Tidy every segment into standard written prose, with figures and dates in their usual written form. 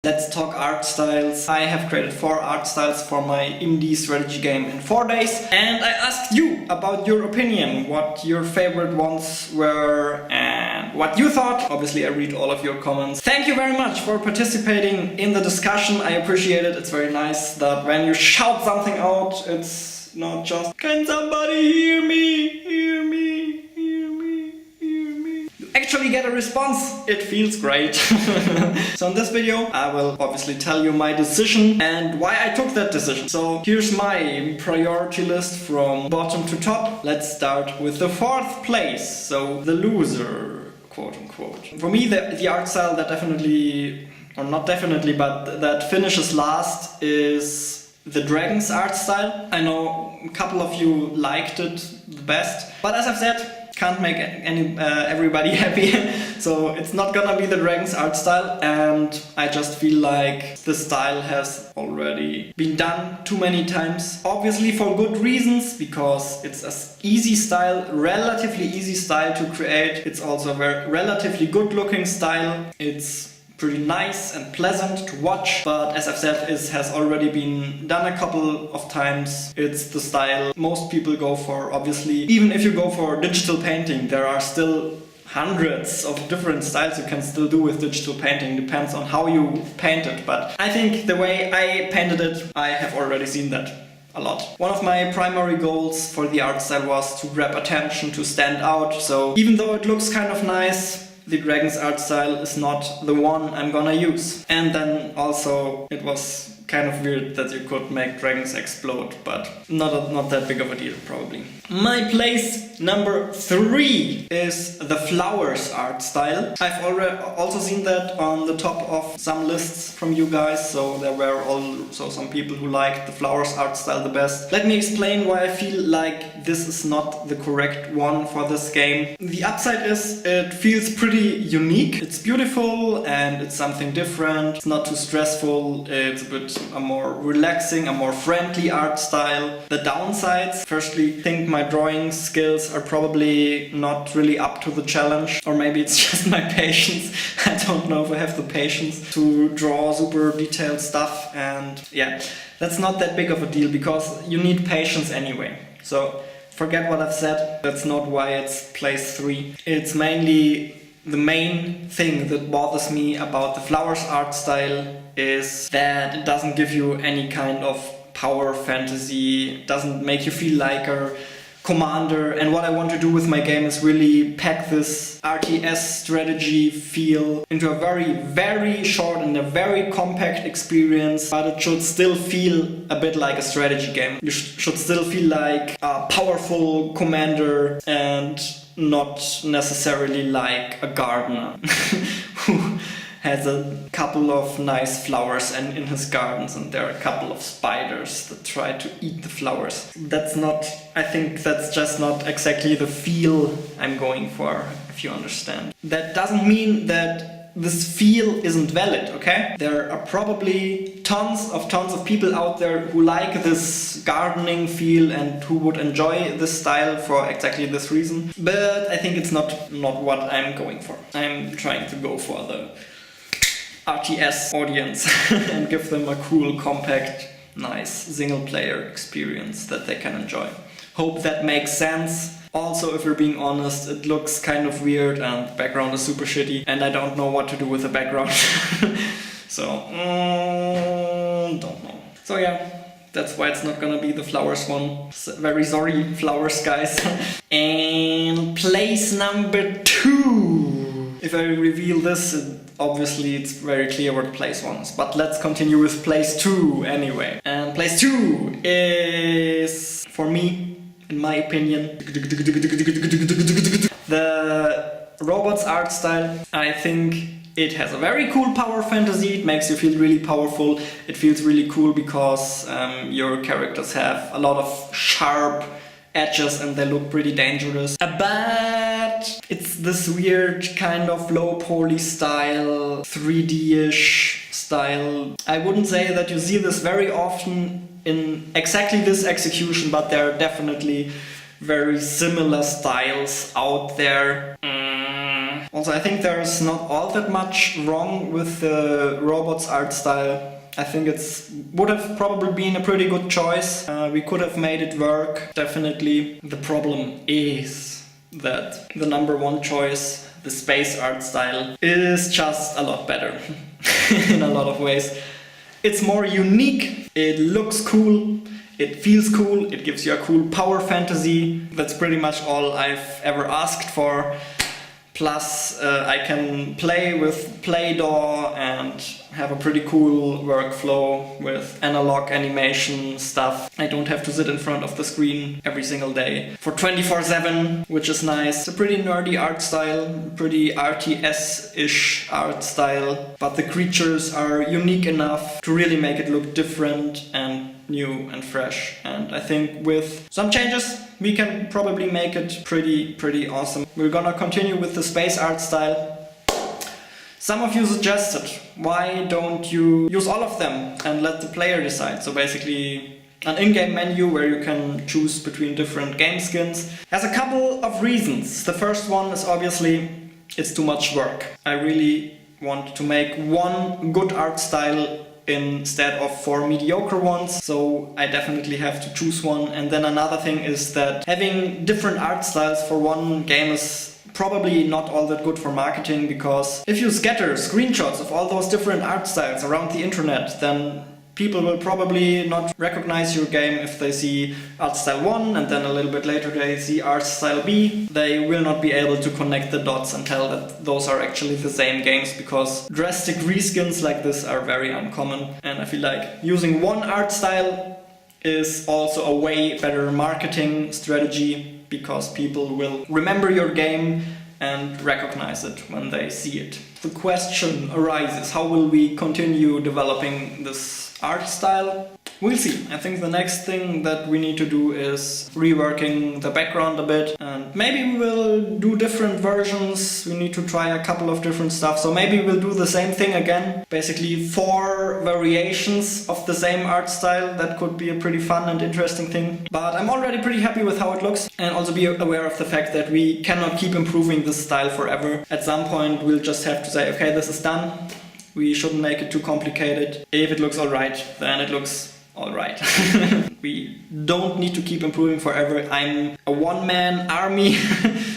Let's talk art styles. I have created 4 art styles for my indie strategy game in 4 days, and I asked you about your opinion, what your favorite ones were and what you thought. Obviously I read all of your comments. Thank you very much for participating in the discussion. I appreciate it. It's very nice that when you shout something out, it's not just, can somebody hear me? Hear me? Hear me? Hear me? You actually get a response. It feels great. So in this video I will obviously tell you my decision and why I took that decision. So here's my priority list from bottom to top. Let's start with the 4th place, so the loser, quote unquote. For me the art style that definitely, or not definitely, but that finishes last is the Dragons art style. I know a couple of you liked it the best, but as I've said, can't make everybody happy. So it's not gonna be the Dragons art style, and I just feel like the style has already been done too many times. Obviously for good reasons, because it's an easy style, relatively easy style to create. It's also a very relatively good looking style. It's pretty nice and pleasant to watch, but as I've said, it has already been done a couple of times. It's the style most people go for. Obviously, even if you go for digital painting, there are still hundreds of different styles you can still do with digital painting. Depends on how you paint it, but I think the way I painted it, I have already seen that a lot. One of my primary goals for the art style was to grab attention, to stand out. So even though it looks kind of nice, the Dragons art style is not the one I'm gonna use. And then also it was kind of weird that you could make dragons explode, but not that big of a deal probably. My place number 3 is the flowers art style. I've already also seen that on the top of some lists from you guys, so there were also some people who liked the flowers art style the best. Let me explain why I feel like this is not the correct one for this game. The upside is it feels pretty unique. It's beautiful and it's something different. It's not too stressful. It's a bit a more relaxing, a more friendly art style. The downsides, firstly, I think my drawing skills are probably not really up to the challenge, or maybe it's just my patience. I don't know if I have the patience to draw super detailed stuff, and yeah, that's not that big of a deal because you need patience anyway. So forget what I've said. That's not why it's place 3. It's mainly the main thing that bothers me about the flowers art style is that it doesn't give you any kind of power fantasy, doesn't make you feel like a commander. And what I want to do with my game is really pack this RTS strategy feel into a very, very short and a very compact experience, but it should still feel a bit like a strategy game. You should still feel like a powerful commander and not necessarily like a gardener who has a couple of nice flowers and in his gardens, and there are a couple of spiders that try to eat the flowers. I think that's just not exactly the feel I'm going for, if you understand. That doesn't mean that this feel isn't valid, okay? There are probably tons of people out there who like this gardening feel and who would enjoy this style for exactly this reason. But I think it's not what I'm going for. I'm trying to go for the RTS audience and give them a cool, compact, nice single-player experience that they can enjoy. Hope that makes sense. Also, if we're being honest, it looks kind of weird and the background is super shitty and I don't know what to do with the background. So, don't know. So yeah, that's why it's not gonna be the flowers one. Very sorry, flowers guys. And place number 2. If I reveal this, obviously it's very clear what place 1 is. But let's continue with place 2 anyway. And place 2 is, for me, in my opinion, the robots art style. I think it has a very cool power fantasy. It makes you feel really powerful. It feels really cool because your characters have a lot of sharp edges and they look pretty dangerous. But it's this weird kind of low poly style, 3D-ish style. I wouldn't say that you see this very often in exactly this execution, but there are definitely very similar styles out there. Also, I think there's not all that much wrong with the robot's art style. I think would have probably been a pretty good choice. We could have made it work, definitely. The problem is that the number one choice, the space art style, is just a lot better in a lot of ways. It's more unique, it looks cool, it feels cool, it gives you a cool power fantasy. That's pretty much all I've ever asked for. Plus, I can play with Play-Doh and have a pretty cool workflow with analog animation stuff. I don't have to sit in front of the screen every single day for 24/7, which is nice. It's a pretty nerdy art style, pretty RTS-ish art style, but the creatures are unique enough to really make it look different and new and fresh. And I think with some changes we can probably make it pretty awesome. We're gonna continue with the space art style. Some of you suggested, why don't you use all of them and let the player decide? So basically an in-game menu where you can choose between different game skins. Has a couple of reasons. The first one is obviously it's too much work. I really want to make one good art style instead of 4 mediocre ones, so I definitely have to choose one. And then another thing is that having different art styles for one game is probably not all that good for marketing, because if you scatter screenshots of all those different art styles around the internet, then people will probably not recognize your game if they see art style 1 and then a little bit later they see art style B. They will not be able to connect the dots and tell that those are actually the same games, because drastic reskins like this are very uncommon. And I feel like using one art style is also a way better marketing strategy, because people will remember your game and recognize it when they see it. The question arises, how will we continue developing this art style? We'll see. I think the next thing that we need to do is reworking the background a bit, and maybe we will do different versions. We need to try a couple of different stuff, so maybe we'll do the same thing again. Basically 4 variations of the same art style. That could be a pretty fun and interesting thing. But I'm already pretty happy with how it looks, and also be aware of the fact that we cannot keep improving this style forever. At some point we'll just have to say, okay, this is done. We shouldn't make it too complicated. If it looks alright, then it looks alright. We don't need to keep improving forever. I'm a one-man army,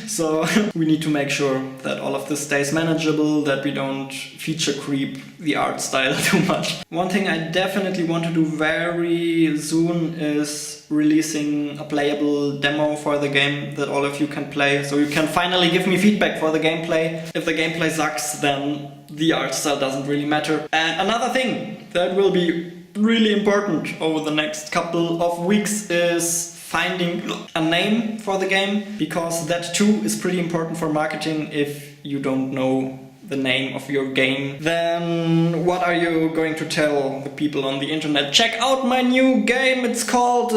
so we need to make sure that all of this stays manageable, that we don't feature creep the art style too much. One thing I definitely want to do very soon is releasing a playable demo for the game that all of you can play, so you can finally give me feedback for the gameplay. If the gameplay sucks, then the art style doesn't really matter. And another thing that will be really important over the next couple of weeks is finding a name for the game, because that too is pretty important for marketing. If you don't know the name of your game, then what are you going to tell the people on the internet? Check out my new game, it's called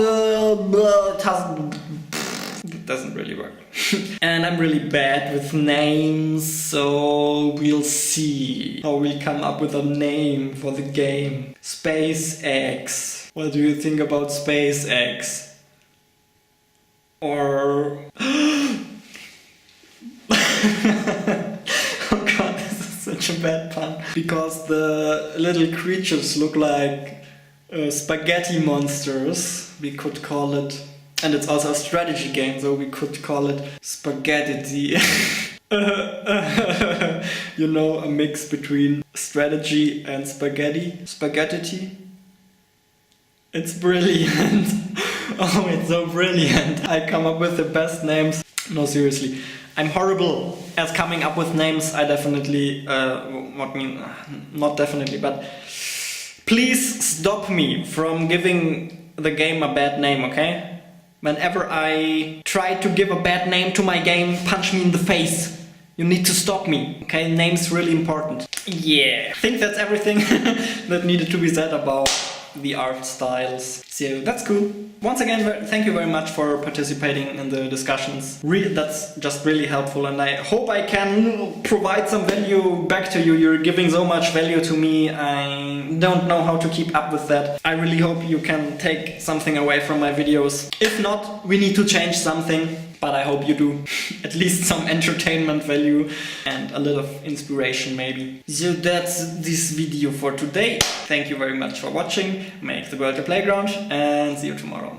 it doesn't really work. And I'm really bad with names, so we'll see how we come up with a name for the game. SpaceX. What do you think about SpaceX? Or oh god, this is such a bad pun. Because the little creatures look like spaghetti monsters, we could call it. And it's also a strategy game, so we could call it Spaghetti. You know, a mix between strategy and spaghetti. Spaghetti. It's brilliant. Oh, it's so brilliant. I come up with the best names. No, seriously. I'm horrible at coming up with names. I definitely, not definitely, but please stop me from giving the game a bad name, okay? Whenever I try to give a bad name to my game, punch me in the face. You need to stop me, okay? Name's really important. Yeah. I think that's everything that needed to be said about the art styles. So that's cool. Once again, thank you very much for participating in the discussions. That's just really helpful, and I hope I can provide some value back to you. You're giving so much value to me. I don't know how to keep up with that. I really hope you can take something away from my videos. If not, we need to change something. but I hope you do. At least some entertainment value and a little of inspiration maybe. So that's this video for today. Thank you very much for watching. Make the world a playground and see you tomorrow.